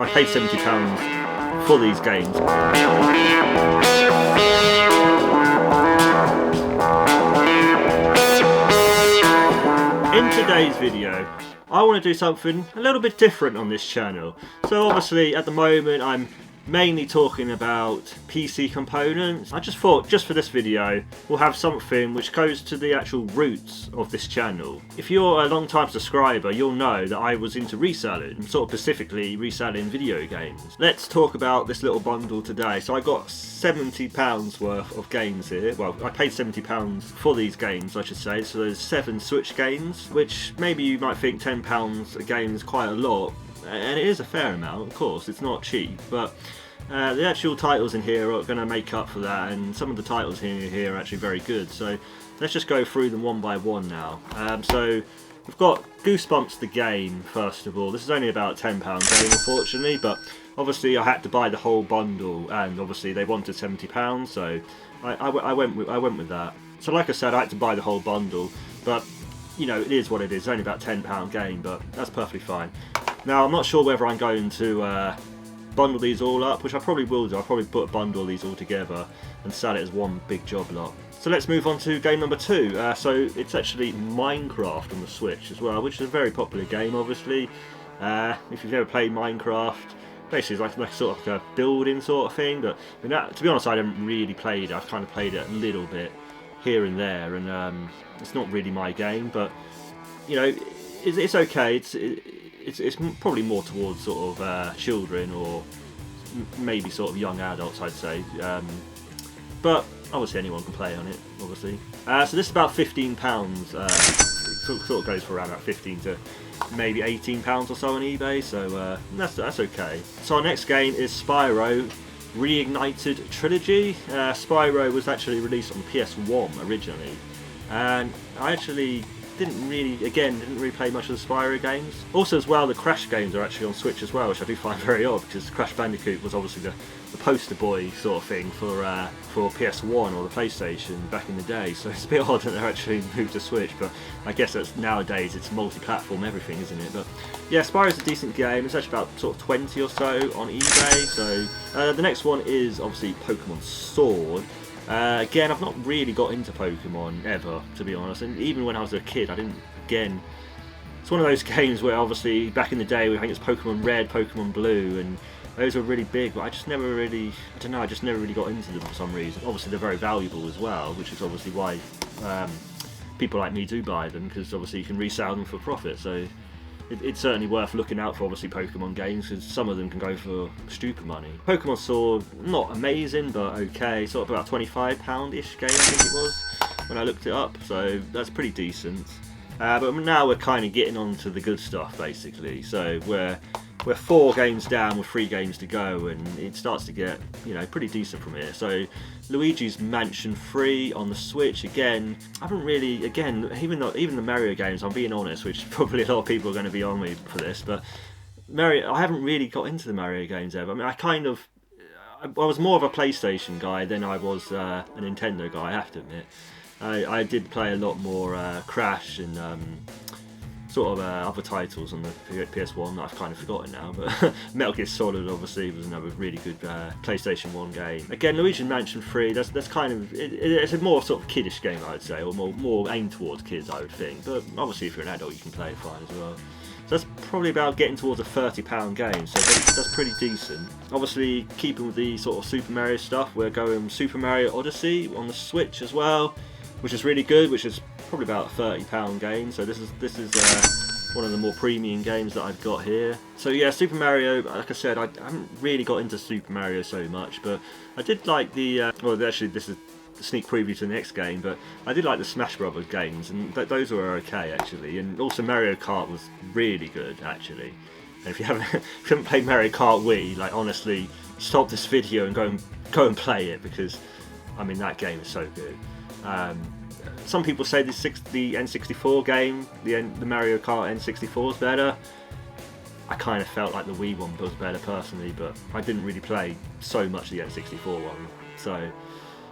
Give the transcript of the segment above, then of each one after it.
I paid £70 for these games. In today's video, I want to do something a little bit different on this channel. So obviously at the moment I'm mainly talking about PC components. I just thought, just for this video, we'll have something which goes to the actual roots of this channel. If you're a long time subscriber, you'll know that I was into reselling, sort of specifically reselling video games. Let's talk about this little bundle today. So I got £70 worth of games here. Well, I paid £70 for these games, I should say. So there's 7 Switch games, which maybe you might think £10 a game is quite a lot. And it is a fair amount, of course, it's not cheap, but the actual titles in here are going to make up for that, and some of the titles here are actually very good. So let's just go through them one by one now. So we've got Goosebumps the game, first of all. This is only about a £10 game, unfortunately, but obviously I had to buy the whole bundle, and obviously they wanted £70, so I went with that. So like I said, I had to buy the whole bundle, but you know, it is what it is. It's only about a £10 game, but that's perfectly fine. Now, I'm not sure whether I'm going to bundle these all up, which I probably will do. I'll probably bundle these all together and sell it as one big job lot. So let's move on to game number 2. So it's actually Minecraft on the Switch as well, which is a very popular game, obviously. If you've ever played Minecraft, basically it's like sort of like a building sort of thing. But I mean, to be honest, I haven't really played it. I've kind of played it a little bit here and there, and it's not really my game. But you know, it's okay. It's probably more towards sort of children or maybe sort of young adults, I'd say. But obviously anyone can play on it, obviously. So this is about £15. It sort of goes for around about 15 to maybe £18 or so on eBay, so that's okay. So our next game is Spyro Reignited Trilogy. Spyro was actually released on PS1 originally, and I actually didn't really play much of the Spyro games. Also as well, the Crash games are actually on Switch as well, which I do find very odd, because Crash Bandicoot was obviously the poster boy sort of thing for PS1 or the PlayStation back in the day, so it's a bit odd that they're actually moved to Switch, but I guess that's nowadays it's multi-platform everything, isn't it? But yeah, Spyro's a decent game. It's actually about sort of 20 or so on eBay. So the next one is obviously Pokemon Sword. Again, I've not really got into Pokemon ever, to be honest, and even when I was a kid I didn't. Again, it's one of those games where obviously back in the day I think it's Pokemon Red, Pokemon Blue, and those were really big, but I just never really, I don't know, I just never really got into them for some reason. Obviously they're very valuable as well, which is obviously why people like me do buy them, because obviously you can resell them for profit, so it's certainly worth looking out for, obviously, Pokemon games, because some of them can go for stupid money. Pokemon Sword, not amazing, but okay, sort of about £25-ish game, I think it was, when I looked it up, so that's pretty decent. But now we're kind of getting on to the good stuff, basically, so we're 4 games down with 3 games to go, and it starts to get, you know, pretty decent from here. So Luigi's Mansion 3 on the Switch, again, I haven't really, again, even the Mario games, I'm being honest, which probably a lot of people are going to be on me for this, but I haven't really got into the Mario games ever. I mean, I was more of a PlayStation guy than I was a Nintendo guy, I have to admit. I did play a lot more Crash and sort of other titles on the PS1 that I've kind of forgotten now, but Metal Gear Solid obviously was another really good PlayStation 1 game. Again, Luigi's Mansion 3, that's kind of, it's a more sort of kiddish game, I would say, or more aimed towards kids, I would think, but obviously if you're an adult you can play it fine as well. So that's probably about getting towards a £30 game, so that's pretty decent. Obviously, keeping with the sort of Super Mario stuff, we're going Super Mario Odyssey on the Switch as well, which is really good, which is probably about a £30 game, so this is one of the more premium games that I've got here. So yeah, Super Mario, like I said, I haven't really got into Super Mario so much, but I did like the, well actually this is a sneak preview to the next game, but I did like the Smash Brothers games, and those were okay actually, and also Mario Kart was really good actually. And if you haven't played Mario Kart Wii, like honestly, stop this video and go and play it, because I mean that game is so good. Some people say the N64 game, the Mario Kart N64 is better. I kind of felt like the Wii one was better personally, but I didn't really play so much the N64 one. So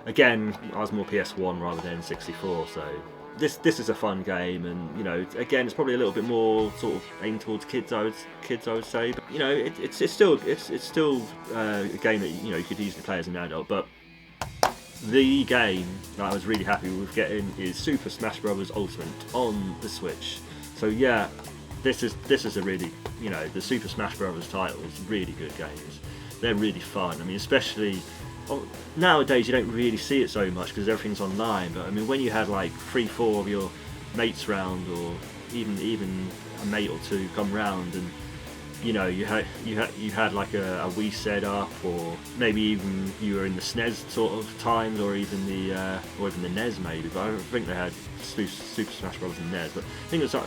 again, I was more PS1 rather than N64, so this is a fun game, and you know, again, it's probably a little bit more sort of aimed towards kids. I would say, but you know, it's still a game that you know you could easily play as an adult. But the game that I was really happy with getting is Super Smash Bros. Ultimate on the Switch. So yeah, this is a really, you know, the Super Smash Bros. Titles, really good games. They're really fun. I mean, especially nowadays you don't really see it so much because everything's online. But I mean, when you had like 3-4 of your mates round, or even a mate or two come round, and you know, you had like a Wii set up, or maybe even you were in the SNES sort of times, or even the NES maybe. But I don't think they had Super Smash Bros. In NES. But I think it's like,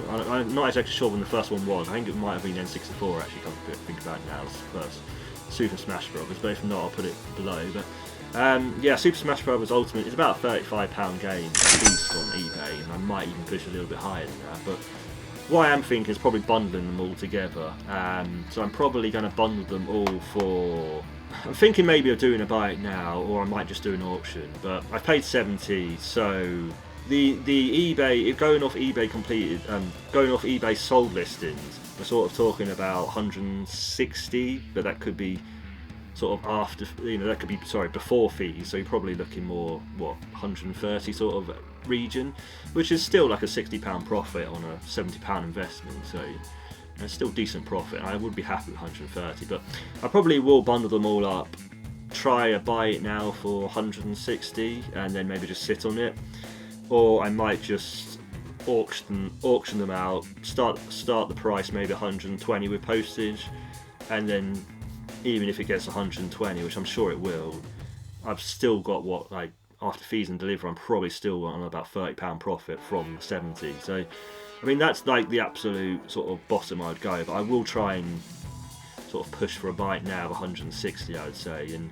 well, I'm not exactly sure when the first one was. I think it might have been N64 actually. Come to think about it now, it's the first Super Smash Bros. But if not, I'll put it below. But yeah, Super Smash Bros. Ultimate is about a £35 game, at least on eBay, and I might even push a little bit higher than that. But what I am thinking is probably bundling them all together. So I'm probably going to bundle them all for... I'm thinking maybe of doing a buy it now, or I might just do an auction. But I paid 70, so the eBay, going off eBay sold listings, we're sort of talking about 160, but that could be sort of after, you know, that could be, sorry, before fees. So you're probably looking more, what, 130 sort of region, which is still like a £60 profit on a £70 investment. So it's still decent profit. I would be happy with 130, but I probably will bundle them all up, try a buy it now for 160, and then maybe just sit on it, or I might just auction them out, start the price maybe 120 with postage, and then even if it gets 120, which I'm sure it will, I've still got what, like, after fees and delivery, I'm probably still on about £30 profit from 70. So I mean, that's like the absolute sort of bottom I'd go, but I will try and sort of push for a buy now of 160, I would say. And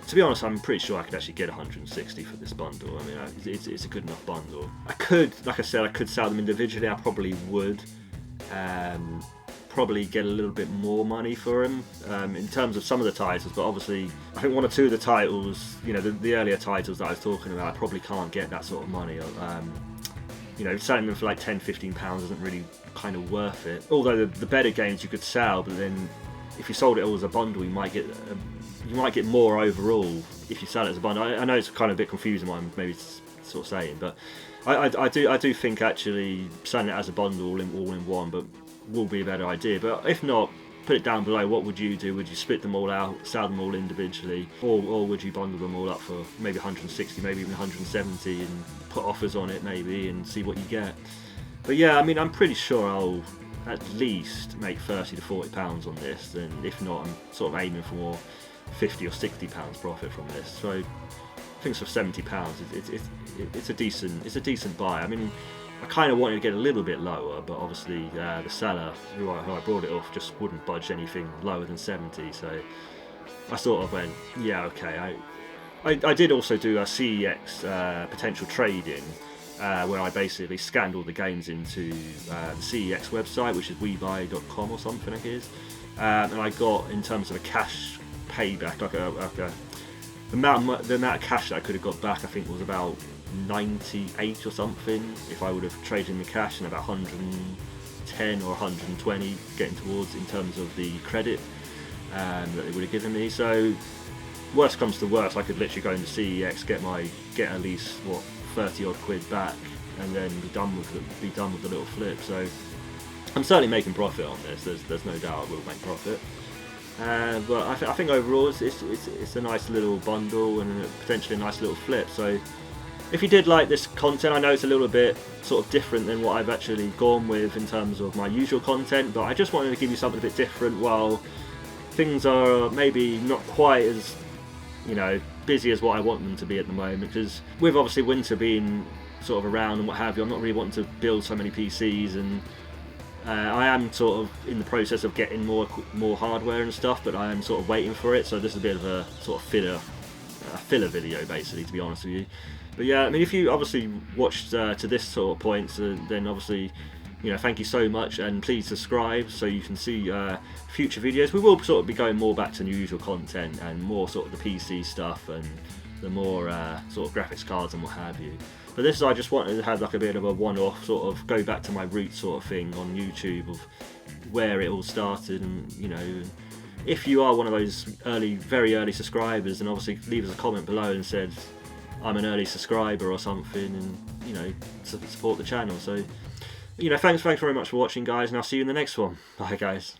to be honest, I'm pretty sure I could actually get 160 for this bundle. I mean, it's a good enough bundle. I could, like I said, I could sell them individually. I probably would. Probably get a little bit more money for them in terms of some of the titles, but obviously I think one or two of the titles, you know, the earlier titles that I was talking about, I probably can't get that sort of money. You know, selling them for like £10-15 isn't really kind of worth it. Although the better games you could sell, but then if you sold it all as a bundle, you might get more overall if you sell it as a bundle. I know it's kind of a bit confusing what I'm maybe sort of saying, but I do think actually selling it as a bundle all in one, but will be a better idea. But if not, put it down below. What would you do? Would you split them all out, sell them all individually, or would you bundle them all up for maybe 160, maybe even 170, and put offers on it maybe and see what you get? But yeah, I mean, I'm pretty sure I'll at least make £30 to £40 on this, and if not, I'm sort of aiming for more £50 or £60 profit from this. So I think for £70, it's a decent buy. I mean, I kind of wanted to get a little bit lower, but obviously the seller who I brought it off just wouldn't budge anything lower than 70, so I sort of went, yeah, okay. I did also do a CEX potential trade-in, where I basically scanned all the games into the CEX website, which is webuy.com or something, I guess, and I got, in terms of a cash payback, like the amount of cash that I could have got back, I think was about 98 or something if I would have traded in the cash, and about 110 or 120 getting towards in terms of the credit that they would have given me. So worst comes to worst, I could literally go into CEX, get at least what 30 odd quid back, and then be done with the little flip. So I'm certainly making profit on this. There's no doubt I will make profit. But I think overall it's a nice little bundle and potentially a nice little flip. So if you did like this content, I know it's a little bit sort of different than what I've actually gone with in terms of my usual content, but I just wanted to give you something a bit different while things are maybe not quite as, you know, busy as what I want them to be at the moment, because with obviously winter being sort of around and what have you, I'm not really wanting to build so many PCs, and I am sort of in the process of getting more hardware and stuff, but I am sort of waiting for it, so this is a bit of a sort of filler video basically, to be honest with you. But yeah, I mean, if you obviously watched to this sort of point, then obviously, you know, thank you so much, and please subscribe so you can see future videos. We will sort of be going more back to usual content and more sort of the PC stuff, and the more sort of graphics cards and what have you. But this is, I just wanted to have like a bit of a one-off, sort of go back to my roots sort of thing on YouTube of where it all started. And you know, if you are one of those very early subscribers, then obviously leave us a comment below and said I'm an early subscriber or something, and you know, support the channel. So you know, thanks very much for watching, guys, and I'll see you in the next one. Bye, guys.